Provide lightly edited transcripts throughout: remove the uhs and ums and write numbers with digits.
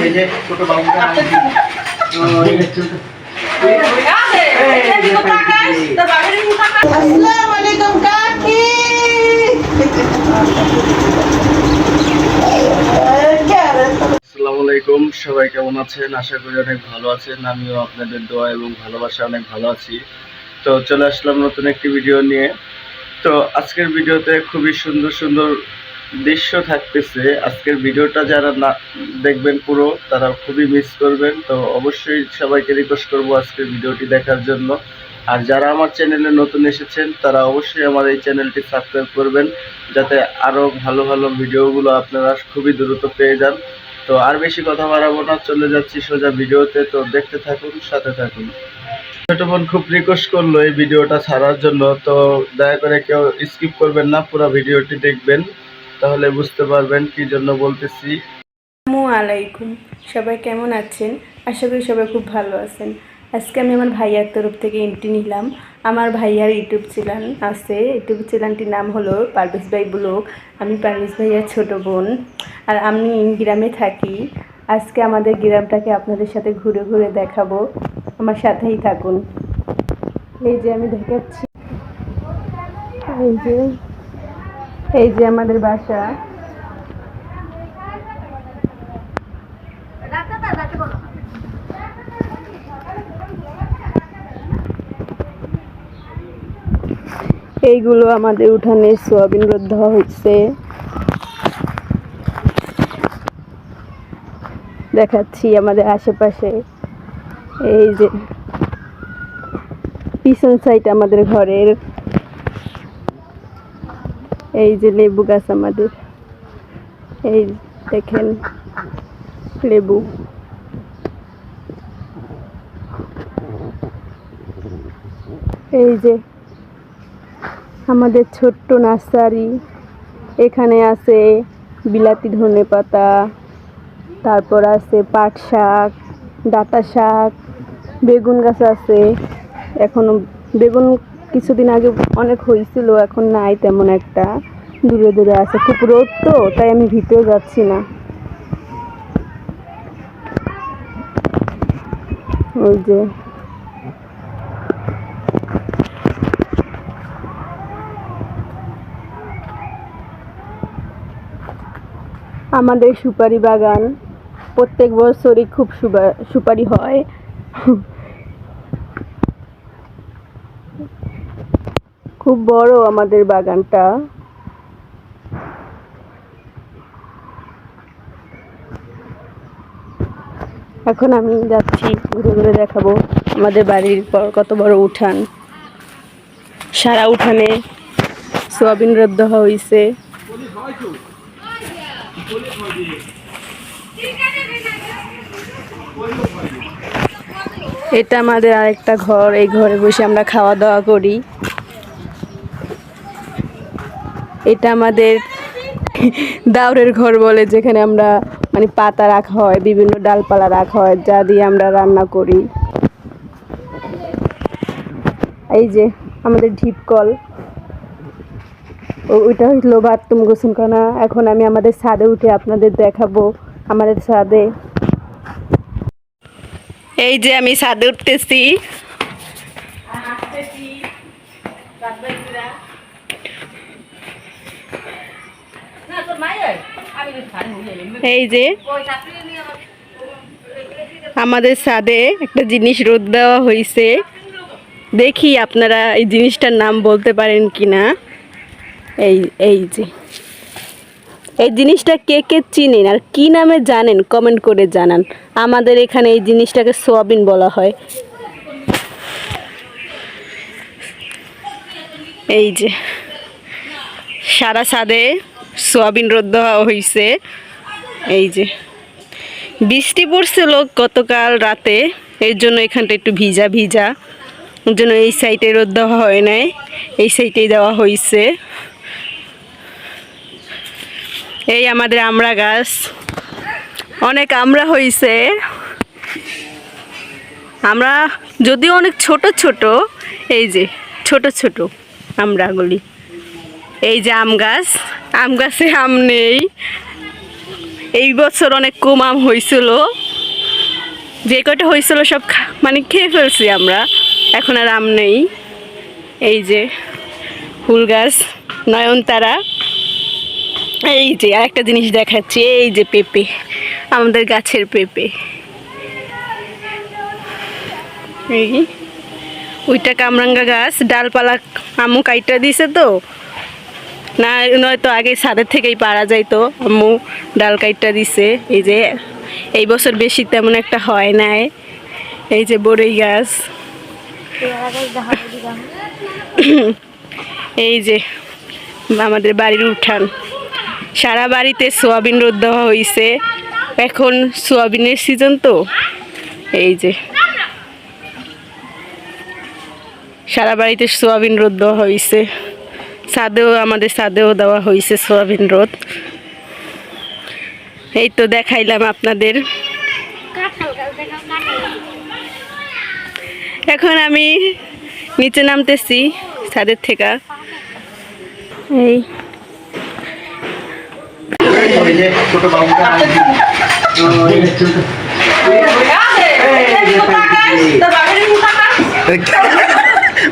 আসসালামুয়ালাইকুম, সবাই কেমন আছেন? আশা করি অনেক ভালো আছেন। আমিও আপনাদের দোয়া এবং ভালোবাসা অনেক ভালো আছি। তো চলে আসলাম নতুন একটি ভিডিও নিয়ে। তো আজকের ভিডিওতে খুবই সুন্দর সুন্দর দৃশ্য থাকতেছে। আজকের ভিডিওটা যারা না দেখবেন পুরো, তারা খুবই মিস করবেন। তো অবশ্যই সবাইকে রিকোয়েস্ট করবো আজকের ভিডিওটি দেখার জন্য। আর যারা আমার চ্যানেলে নতুন এসেছেন, তারা অবশ্যই আমার এই চ্যানেলটি সাবস্ক্রাইব করবেন, যাতে আরও ভালো ভালো ভিডিওগুলো আপনারা খুবই দ্রুত পেয়ে যান। তো আর বেশি কথা বাড়াবো না, চলে যাচ্ছি সোজা ভিডিওতে। তো দেখতে থাকুন, সাথে থাকুন। ছোট বোন খুব রিকোয়েস্ট করলো এই ভিডিওটা ছাড়ার জন্য, তো দয়া করে কেউ স্কিপ করবেন না, পুরো ভিডিওটি দেখবেন, তাহলে বুঝতে পারবেন কি জন্য বলতেছি। আসসালামু আলাইকুম, সবাই কেমন আছেন? আশা করি সবাই খুব ভালো আছেন। আজকে আমি আমার ভাইয়ার তরফ থেকে এন্ট্রি নিলাম। আমার ভাইয়ার ইউটিউব চ্যানেল আছে, ইউটিউব চ্যানেলটির নাম হলো পারভেজ ভাই ব্লগ। আমি পারভেজ ভাইয়ার ছোট বোন, আর আমি গ্রামে থাকি। আজকে আমাদের গ্রামটাকে আপনাদের সাথে ঘুরে ঘুরে দেখাবো, আমার সাথেই থাকুন। এই যে আমি দেখাচ্ছি, এই যে আমাদের বাসা। এইগুলো আমাদের উঠানে সোয়াবিন রোদ দেওয়া হচ্ছে, দেখাচ্ছি আমাদের আশেপাশে। এই যে পিছন সাইড আমাদের ঘরের, এই যে লেবু গাছ আমাদের, এই দেখেন লেবু। এই যে আমাদের ছোট্ট নার্সারি, এখানে আছে বিলাতি ধনেপাতা, তারপর আছে পাট শাক, ডাঁটা শাক, বেগুন গাছ আছে। এখনো বেগুন কিছুদিন আগে অনেক হয়েছিল, এখন নাই তেমন একটা, দূরে দূরে আছে। খুব রোদ তো, তাই আমি ভিতরে যাচ্ছি না। ওই যে আমাদের সুপারি বাগান, প্রত্যেক বছরই খুব সুপারি হয়। খুব বড় আমাদের বাগানটা। এখন আমি যাচ্ছি, ঘুরে ঘুরে দেখাবো আমাদের বাড়ির কত বড় উঠান। সারা উঠানে সোয়াবিন রোদ দেওয়া হয়েছে। এটা আমাদের আরেকটা ঘর, এই ঘরে বসে আমরা খাওয়া দাওয়া করি। এটা আমাদের দাউরের ঘর বলে, যেখানে আমরা মানে পাতা রাখা হয়, বিভিন্ন ডালপালা রাখা হয়, যা দিয়ে আমরা রান্না করি। এই যে আমাদের ঢিপকল, ওইটা হইল বাথরুম গোসলখানা। এখন আমি আমাদের ছাদে উঠে আপনাদের দেখাবো আমাদের ছাদে। এই যে আমি ছাদে উঠতেছি। এই যে আমাদের ছাদে একটা জিনিস রোদ দেওয়া হয়েছে, দেখি আপনারা এই জিনিসটার নাম বলতে পারেন কিনা। এই যে এই জিনিসটা কে কে চিনেন আর কি নামে জানেন কমেন্ট করে জানান। আমাদের এখানে এই জিনিসটাকে সোয়াবিন বলা হয়। এই যে সারা ছাদে সোয়াবিন রোদ দেওয়া হয়েছে। এই যে বৃষ্টি পড়ছিল গতকাল রাতে, এর জন্য এখানটা একটু ভিজা ভিজা, ওর জন্য এই সাইডে রোদ দেওয়া হয় নাই, এই সাইডেই দেওয়া হয়েছে। এই আমাদের আমড়া গাছ, অনেক আমড়া হয়েছে। আমরা যদিও অনেক ছোট ছোট, এই যে ছোট ছোট আমড়াগুলি। এই যে আম গাছ, আম গাছে আম নেই, এই বছর অনেক কম আম হয়েছিল, যে কয়টা হয়েছিল সব মানে খেয়ে ফেলছি আমরা, এখন আর আম নেই। এই যে ফুল গাছ, নয়নতারা। এই যে আরেকটা জিনিস দেখাচ্ছি, এই যে পেঁপে, আমাদের গাছের পেঁপে। এই ওইটা কামরাঙ্গা গাছ, ডালপালা আম্মু কাইটা দিছে তো, না নয়তো আগে ছাদের থেকেই পারা যাইতো, আম্মু ডাল কাইটা দিছে। এই যে এই বছর বেশি তেমন একটা হয় নাই। এই যে বড়ই গাছ, এই যে আমাদের বাড়ির উঠান, সারা বাড়িতে সোয়াবিন রোদ দেওয়া হয়েছে, এখন সোয়াবিনের সিজন তো। এই যে সারা বাড়িতে সোয়াবিন রোদ দেওয়া হয়েছে, ছাদেও, আমাদের ছাদেও দেওয়া হয়েছে সোয়াবিন রোদ। এই তো দেখাইলাম আপনাদের। এখন আমি নিচে নামতেছি ছাদের থেকে। এই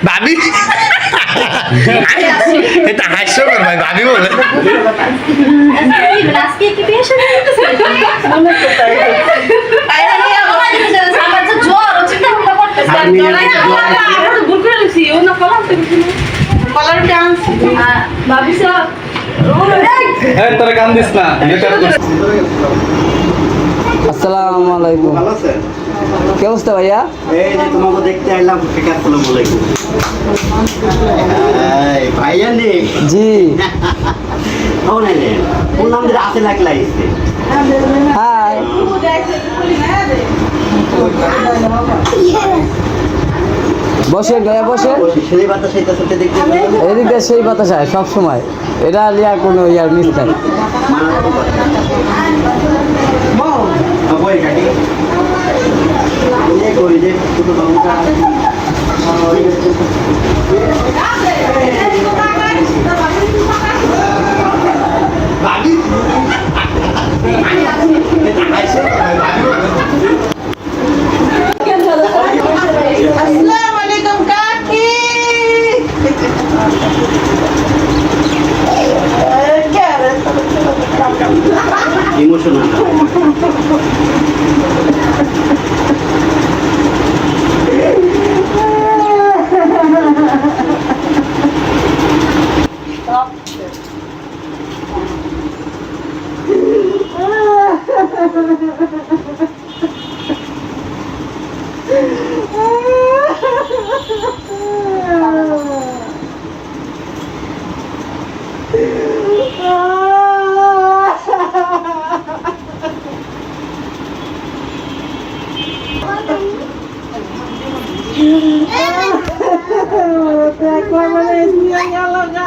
ভাবি এটা হাস্যকর ভাই, ভাবি বলে তোরা কান দিস না। আসসালামু আলাইকুম। ভালো আছেন? কি অবস্থা ভাইয়া? এই যে তোমাকে দেখতে আইলাম, ঠিক আসসালামু আলাইকুম। এই ভাইয়া নে জি ও নাই নে কোন নাম দিয়ে আসে লাগ লাইছে হাই। বসে ভাইয়া বসে, সেই বাতাস এটা সাথে দেখতে এদিক দিয়ে সেই বাতাস হয় সব সময়, এটা লিয়া কোনো ইয়ার মিস নাই। বই কাটি এই কই যে ছোট বাবুটা ভাবি আসসালামু আলাইকুম কাকি। Emotional Te acuerdas de mi amiga loca.